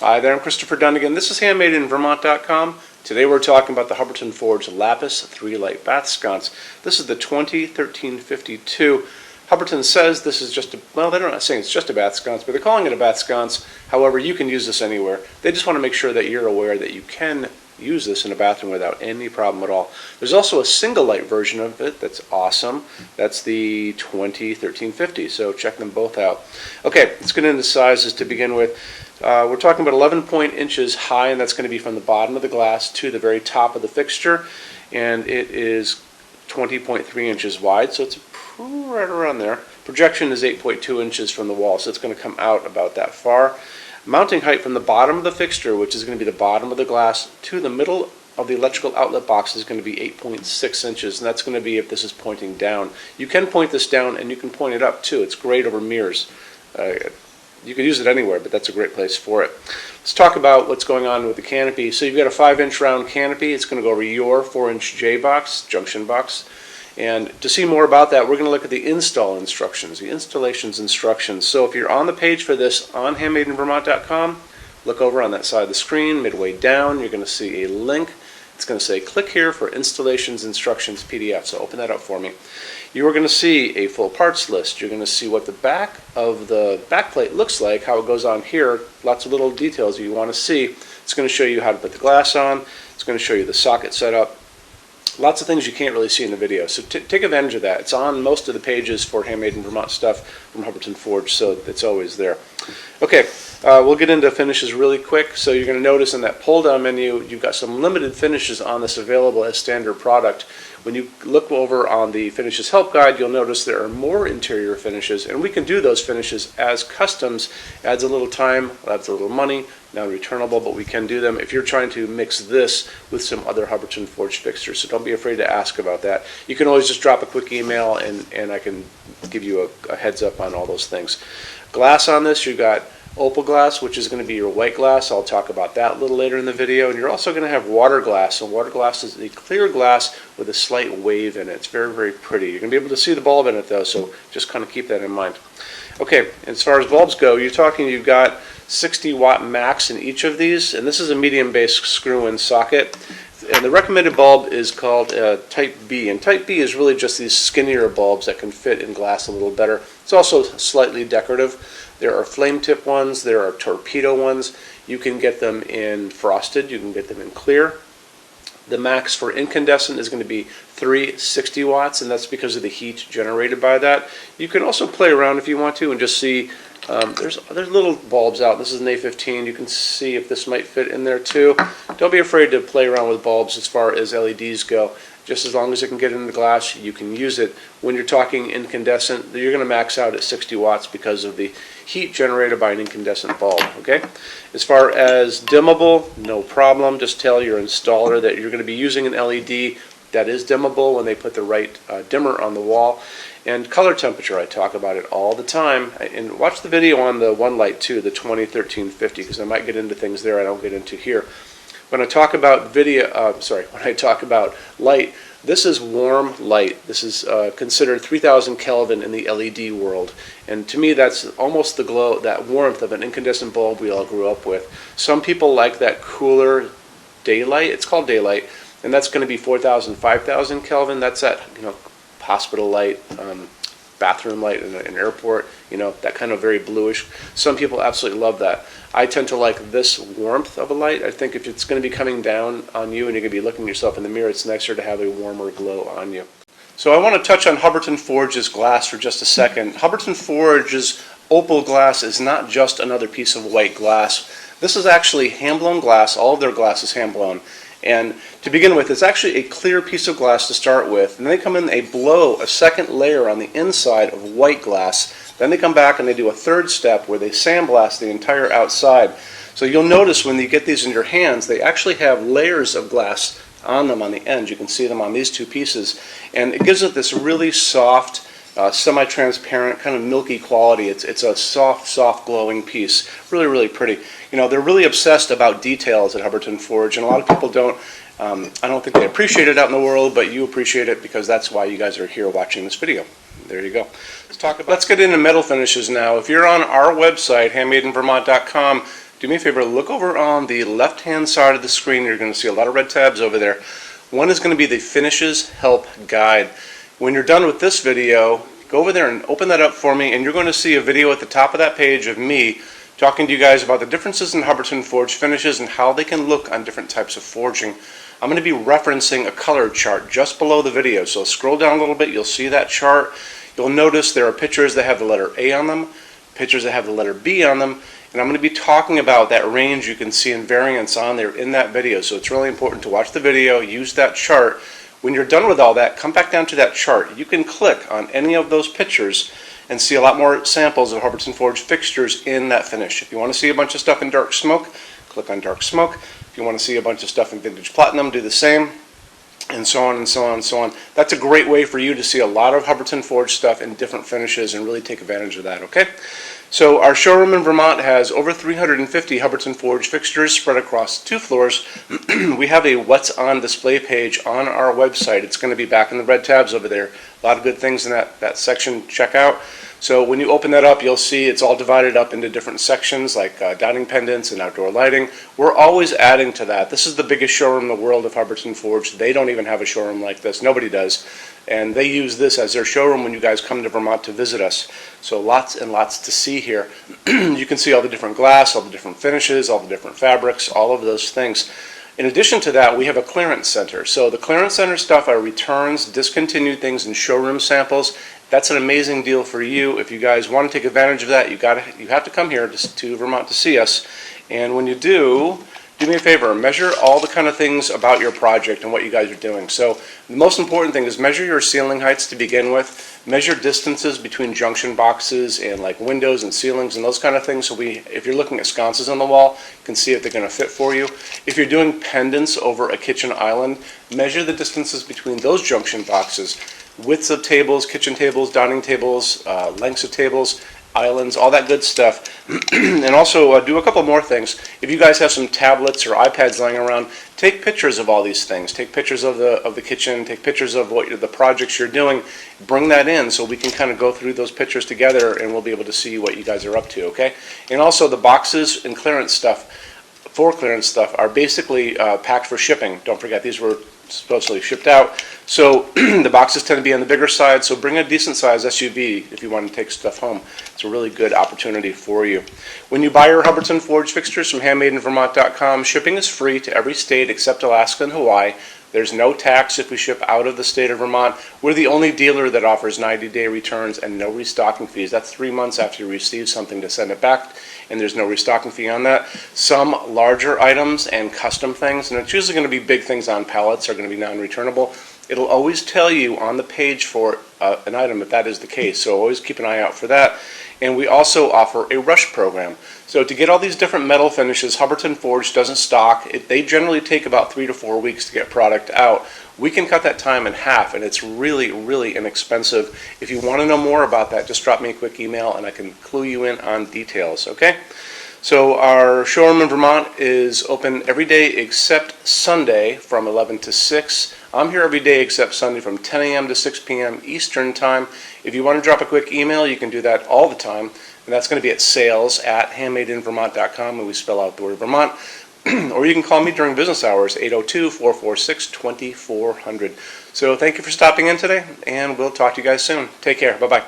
Hi there, I'm Christopher Dunnigan. This is HandmadeInVermont.com. Today we're talking about the Hubbardton Forge Lapis 3-light bath sconce. This is the 2013-52. Hubbardton says this is just a, well, they're not saying it's just a bath sconce, but they're calling it a bath sconce. However, you can use this anywhere. They just want to make sure that you're aware that you can use this in a bathroom without any problem at all. There's also a single light version of it that's awesome. That's the 2013-50, so check them both out. Okay, let's get into sizes to begin with. We're talking about 11 inches high, and that's going to be from the bottom of the glass to the very top of the fixture, and it is 20.3 inches wide, so it's right around there. Projection is 8.2 inches from the wall, so it's going to come out about that far. Mounting height from the bottom of the fixture, which is going to be the bottom of the glass, to the middle of the electrical outlet box is going to be 8.6 inches, and that's going to be if this is pointing down. You can point this down, and you can point it up too. It's great over mirrors. You could use it anywhere, but that's a great place for it. Let's talk about what's going on with the canopy. So you've got a 5-inch round canopy. It's going to go over your 4-inch J box, junction box. And to see more about that, we're going to look at the install instructions, the installations instructions. So if you're on the page for this on HandmadeInVermont.com, look over on that side of the screen, midway down, you're going to see a link. It's going to say click here for installations instructions PDF. So open that up for me. You are going to see a full parts list. You're going to see what the back of the backplate looks like, how it goes on here, lots of little details you want to see. It's going to show you how to put the glass on. It's going to show you the socket setup. Lots of things you can't really see in the video, so take advantage of that. It's on most of the pages for Handmade in Vermont stuff from Hubbardton Forge, so it's always there. Okay, we'll get into finishes really quick. So you're going to notice in that pull-down menu, you've got some limited finishes on this available as standard product. When you look over on the Finishes Help Guide, you'll notice there are more interior finishes, and we can do those finishes as customs. Adds a little time, adds a little money, non-returnable, but we can do them if you're trying to mix this with some other Hubbardton Forge fixtures. So don't be afraid to ask about that. You can always just drop a quick email, and I can give you a heads up on all those things. Glass on this, you've got Opal Glass, which is going to be your white glass. I'll talk about that a little later in the video. And you're also going to have water glass. And water glass is a clear glass with a slight wave in it. It's very, very pretty. You're going to be able to see the bulb in it though, so just kind of keep that in mind. Okay, as far as bulbs go, you've got 60 watt max in each of these, and this is a medium base screw-in socket. And the recommended bulb is called Type B, and Type B is really just these skinnier bulbs that can fit in glass a little better. It's also slightly decorative. There are flame tip ones, there are torpedo ones. You can get them in frosted, you can get them in clear. The max for incandescent is going to be 360 watts, and that's because of the heat generated by that. You can also play around if you want to and just see, there's little bulbs out. This is an A15. You can see if this might fit in there too. Don't be afraid to play around with bulbs as far as LEDs go. Just as long as it can get in the glass, you can use it. When you're talking incandescent, you're going to max out at 60 watts because of the heat generated by an incandescent bulb. Okay. As far as dimmable, no problem. Just tell your installer that you're going to be using an LED that is dimmable when they put the right dimmer on the wall. And color temperature, I talk about it all the time. And watch the video on the one light too, the 2013-50, because I might get into things there I don't get into here. When I talk about when I talk about light, this is warm light. This is considered 3,000 Kelvin in the LED world. And to me, that's almost the glow, that warmth of an incandescent bulb we all grew up with. Some people like that cooler daylight. It's called daylight. And that's going to be 4,000, 5,000 Kelvin. That's that, hospital light, bathroom light in an airport, that kind of very bluish. Some people absolutely love that. I tend to like this warmth of a light. I think if it's going to be coming down on you and you're going to be looking at yourself in the mirror, it's nicer to have a warmer glow on you. So I want to touch on Hubbardton Forge's glass for just a second. Hubbardton Forge's Opal Glass is not just another piece of white glass. This is actually hand-blown glass. All of their glass is hand-blown. And to begin with, it's actually a clear piece of glass to start with. And they come in, they blow a second layer on the inside of white glass. Then they come back and they do a third step where they sandblast the entire outside. So you'll notice when you get these in your hands, they actually have layers of glass on them on the end. You can see them on these two pieces. And it gives it this really soft, semi-transparent, kind of milky quality. It's a soft glowing piece. Really, really pretty. They're really obsessed about details at Hubbardton Forge, and a lot of people don't. I don't think they appreciate it out in the world, but you appreciate it because that's why you guys are here watching this video. There you go. Let's get into metal finishes now. If you're on our website, HandmadeInVermont.com, do me a favor, look over on the left-hand side of the screen. You're going to see a lot of red tabs over there. One is going to be the Finishes Help Guide. When you're done with this video, go over there and open that up for me, and you're going to see a video at the top of that page of me talking to you guys about the differences in Hubbardton forged finishes and how they can look on different types of forging. I'm going to be referencing a color chart just below the video, so scroll down a little bit, you'll see that chart. You'll notice there are pictures that have the letter A on them, pictures that have the letter B on them, and I'm going to be talking about that range you can see in variance on there in that video. So it's really important to watch the video, use that chart. When you're done with all that, come back down to that chart. You can click on any of those pictures and see a lot more samples of Hubbardton forged fixtures in that finish. If you want to see a bunch of stuff in dark smoke, click on dark smoke. If you want to see a bunch of stuff in vintage platinum, do the same, and so on and so on and so on. That's a great way for you to see a lot of Hubbardton forged stuff in different finishes and really take advantage of that, okay? So our showroom in Vermont has over 350 Hubbardton forged fixtures spread across 2 floors. We have a What's On display page on our website. It's going to be back in the red tabs over there. A lot of good things in that section. Check out. So when you open that up, you'll see it's all divided up into different sections like dining pendants and outdoor lighting. We're always adding to that. This is the biggest showroom in the world of Hubbardton forged. They don't even have a showroom like this. Nobody does. And they use this as their showroom when you guys come to Vermont to visit us. So lots and lots to see here. You can see all the different glass, all the different finishes, all the different fabrics, all of those things. In addition to that, we have a clearance center. So the clearance center stuff are returns, discontinued things, and showroom samples. That's an amazing deal for you. If you guys want to take advantage of that, you have to come here to Vermont to see us. And when you do me a favor, measure all the kind of things about your project and what you guys are doing. So the most important thing is measure your ceiling heights to begin with. Measure distances between junction boxes and like windows and ceilings and those kind of things. So if you're looking at sconces on the wall, you can see if they're going to fit for you. If you're doing pendants over a kitchen island, measure the distances between those junction boxes. Widths of tables, kitchen tables, dining tables, lengths of tables, islands, all that good stuff. And also do a couple more things. If you guys have some tablets or iPads lying around, take pictures of all these things. Take pictures of the kitchen, take pictures of the projects you're doing. Bring that in so we can kind of go through those pictures together and we'll be able to see what you guys are up to, okay? And also the boxes and clearance stuff, are basically packed for shipping. Don't forget, these were supposedly shipped out. So the boxes tend to be on the bigger side, so bring a decent size SUV if you want to take stuff home. It's a really good opportunity for you. When you buy your Hubbardton forged fixtures from HandmadeInVermont.com, shipping is free to every state except Alaska and Hawaii. There's no tax if we ship out of the state of Vermont. We're the only dealer that offers 90-day returns and no restocking fees. That's 3 months after you receive something to send it back, and there's no restocking fee on that. Some larger items and custom things, and it's usually going to be big things on pallets, are going to be non-returnable. It'll always tell you on the page for an item if that is the case, so always keep an eye out for that. And we also offer a rush program. So to get all these different metal finishes, Hubbardton Forged doesn't stock. They generally take about 3 to 4 weeks to get product out. We can cut that time in half, and it's really, really inexpensive. If you want to know more about that, just drop me a quick email and I can clue you in on details, okay? So our showroom in Vermont is open every day except Sunday from 11 to 6. I'm here every day except Sunday from 10 a.m. to 6 p.m. Eastern Time. If you want to drop a quick email, you can do that all the time. And that's going to be at sales@HandmadeInVermont.com, and we spell out the word Vermont. Or you can call me during business hours, 802-446-2400. So thank you for stopping in today, and we'll talk to you guys soon. Take care. Bye-bye.